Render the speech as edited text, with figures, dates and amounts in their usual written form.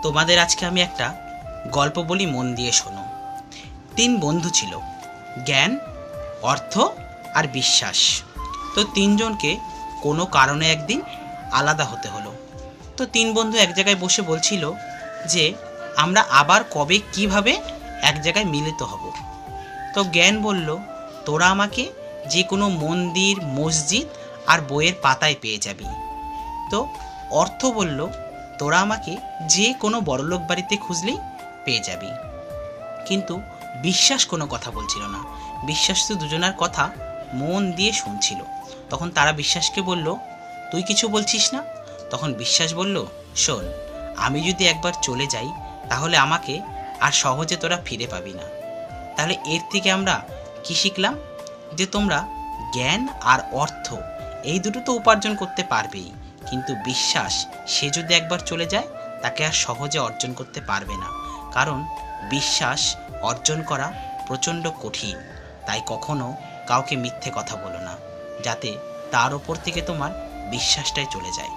তোমাদের আজকে আমি একটা গল্প বলি, মন দিয়ে শোনো। 3 বন্ধু ছিল, জ্ঞান, অর্থ আর বিশ্বাস। তো 3 জনকে কোনো কারণে একদিন আলাদা হতে হলো। তো 3 বন্ধু এক জায়গায় বসে বলছিল যে আমরা আবার কবে কিভাবে এক জায়গায় মিলিত হব। তো জ্ঞান বলল, তোরা আমাকে যে কোনো মন্দির, মসজিদ আর বইয়ের পাতায় পেয়ে যাবি। তো অর্থ বলল, তোরা আমাকে যে কোনো বড়লোক বাড়িতে খুঁজলেই পেয়ে যাবি। কিন্তু বিশ্বাস কোনো কথা বলছিল না। বিশ্বাস তো দুজনার কথা মন দিয়ে শুনছিল। তখন তারা বিশ্বাসকে বলল, তুই কিছু বলছিস না? তখন বিশ্বাস বলল, শোন, আমি যদি একবার চলে যাই তাহলে আমাকে আর সহজে তোরা ফিরে পাবি না। তাহলে এর থেকে আমরা কি শিখলাম? যে তোমরা জ্ঞান আর অর্থ এই দুটো তো উপার্জন করতে পারবেই, কিন্তু বিশ্বাস সে যদি একবার চলে যায় তাকে আর সহজে অর্জন করতে পারবে না। কারণ বিশ্বাস অর্জন করা প্রচণ্ড কঠিন। তাই কখনো কাউকে মিথ্যে কথা বলো না, যাতে তার ওপর থেকে তোমার বিশ্বাসটাই চলে যায়।